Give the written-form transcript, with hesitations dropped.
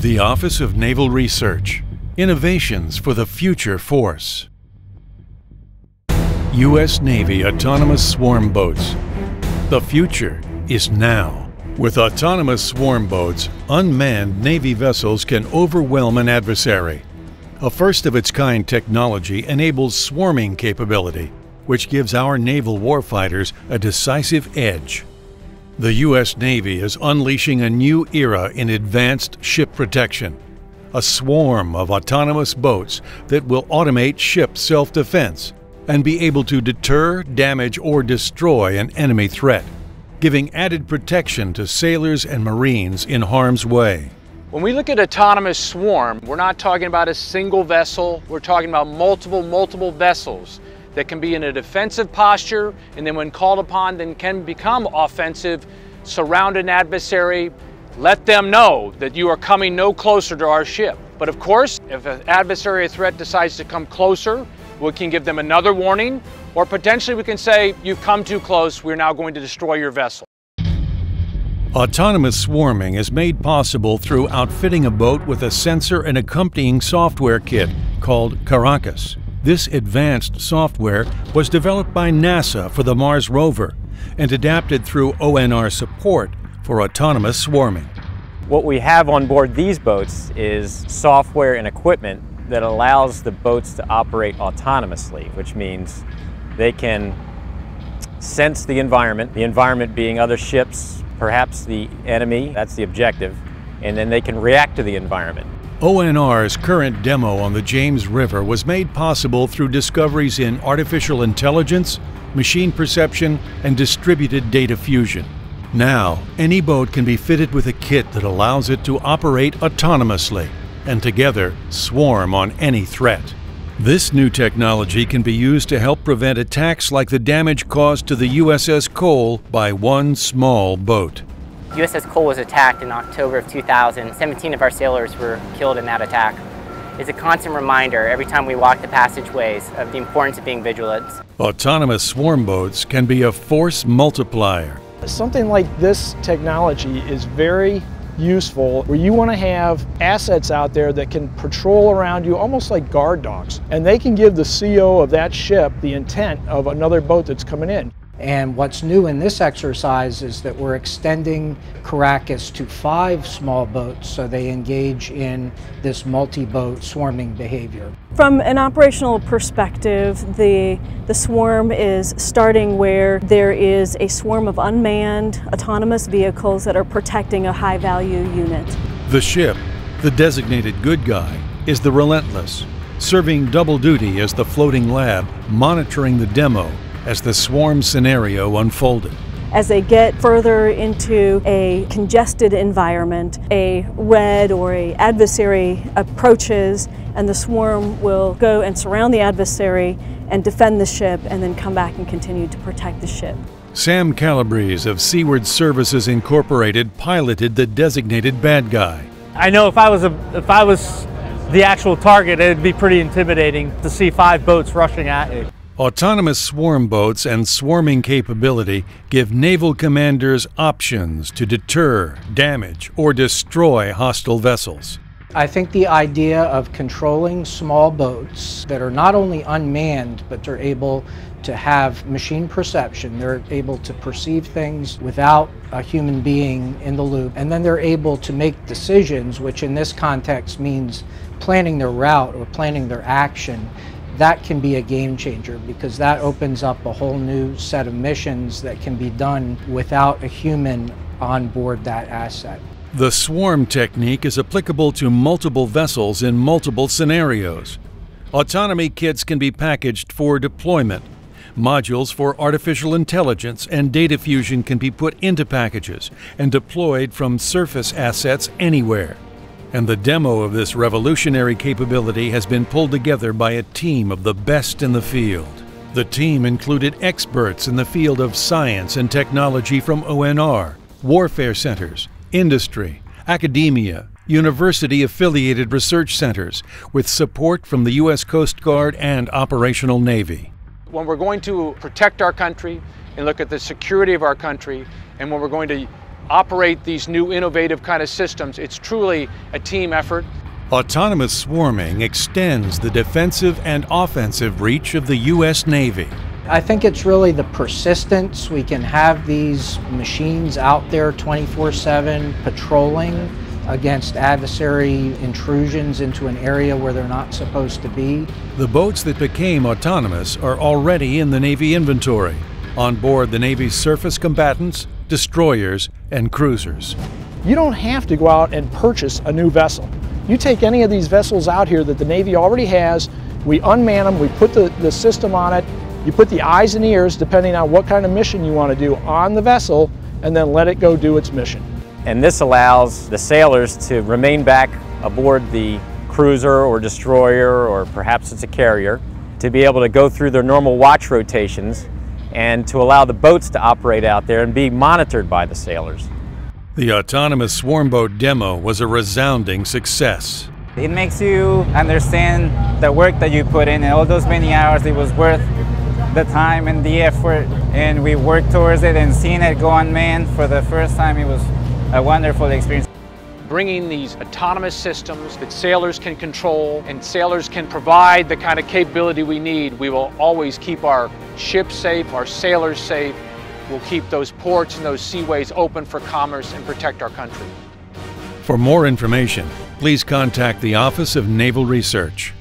The Office of Naval Research. Innovations for the Future Force. U.S. Navy Autonomous Swarm Boats. The future is now. With autonomous swarm boats, unmanned Navy vessels can overwhelm an adversary. A first-of-its-kind technology enables swarming capability, which gives our naval warfighters a decisive edge. The U.S. Navy is unleashing a new era in advanced ship protection. A swarm of autonomous boats that will automate ship self-defense and be able to deter, damage, or destroy an enemy threat, giving added protection to sailors and Marines in harm's way. When we look at autonomous swarm, we're not talking about a single vessel, we're talking about multiple vessels that can be in a defensive posture, and then when called upon, then can become offensive, surround an adversary, let them know that you are coming no closer to our ship. But of course, if an adversary threat decides to come closer, we can give them another warning, or potentially we can say, you've come too close, we're now going to destroy your vessel. Autonomous swarming is made possible through outfitting a boat with a sensor and accompanying software kit called Caracas. This advanced software was developed by NASA for the Mars rover and adapted through ONR support for autonomous swarming. What we have on board these boats is software and equipment that allows the boats to operate autonomously, which means they can sense the environment being other ships, perhaps the enemy, that's the objective, and then they can react to the environment. ONR's current demo on the James River was made possible through discoveries in artificial intelligence, machine perception, and distributed data fusion. Now, any boat can be fitted with a kit that allows it to operate autonomously and together swarm on any threat. This new technology can be used to help prevent attacks like the damage caused to the USS Cole by one small boat. USS Cole was attacked in October of 2000. 17 of our sailors were killed in that attack. It's a constant reminder every time we walk the passageways of the importance of being vigilant. Autonomous swarm boats can be a force multiplier. Something like this technology is very useful where you want to have assets out there that can patrol around you almost like guard dogs, and they can give the CO of that ship the intent of another boat that's coming in. And what's new in this exercise is that we're extending Caracas to 5 small boats so they engage in this multi-boat swarming behavior. From an operational perspective, the swarm is starting where there is a swarm of unmanned autonomous vehicles that are protecting a high-value unit. The ship, the designated good guy, is the Relentless, serving double duty as the floating lab, monitoring the demo as the swarm scenario unfolded. As they get further into a congested environment, a RAD or an adversary approaches, and the swarm will go and surround the adversary and defend the ship, and then come back and continue to protect the ship. Sam Calabrese of Seaward Services Incorporated piloted the designated bad guy. I know if I was the actual target, it'd be pretty intimidating to see 5 boats rushing at you. Autonomous swarm boats and swarming capability give naval commanders options to deter, damage, or destroy hostile vessels. I think the idea of controlling small boats that are not only unmanned, but they're able to have machine perception, they're able to perceive things without a human being in the loop, and then they're able to make decisions, which in this context means planning their route or planning their action. That can be a game changer because that opens up a whole new set of missions that can be done without a human on board that asset. The swarm technique is applicable to multiple vessels in multiple scenarios. Autonomy kits can be packaged for deployment. Modules for artificial intelligence and data fusion can be put into packages and deployed from surface assets anywhere. And the demo of this revolutionary capability has been pulled together by a team of the best in the field. The team included experts in the field of science and technology from ONR, warfare centers, industry, academia, university-affiliated research centers, with support from the U.S. Coast Guard and Operational Navy. When we're going to protect our country and look at the security of our country, and when we're going to operate these new innovative kind of systems. It's truly a team effort. Autonomous swarming extends the defensive and offensive reach of the U.S. Navy. I think it's really the persistence. We can have these machines out there 24/7 patrolling against adversary intrusions into an area where they're not supposed to be. The boats that became autonomous are already in the Navy inventory, on board the Navy's surface combatants, destroyers, and cruisers. You don't have to go out and purchase a new vessel. You take any of these vessels out here that the Navy already has, we unman them, we put the system on it, you put the eyes and ears, depending on what kind of mission you want to do, on the vessel, and then let it go do its mission. And this allows the sailors to remain back aboard the cruiser or destroyer, or perhaps it's a carrier, to be able to go through their normal watch rotations and to allow the boats to operate out there and be monitored by the sailors. The autonomous swarm boat demo was a resounding success. It makes you understand the work that you put in, and all those many hours, it was worth the time and the effort, and we worked towards it, and seeing it go unmanned for the first time, it was a wonderful experience. Bringing these autonomous systems that sailors can control and sailors can provide the kind of capability we need, we will always keep our ships safe, our sailors safe. We'll keep those ports and those seaways open for commerce and protect our country. For more information, please contact the Office of Naval Research.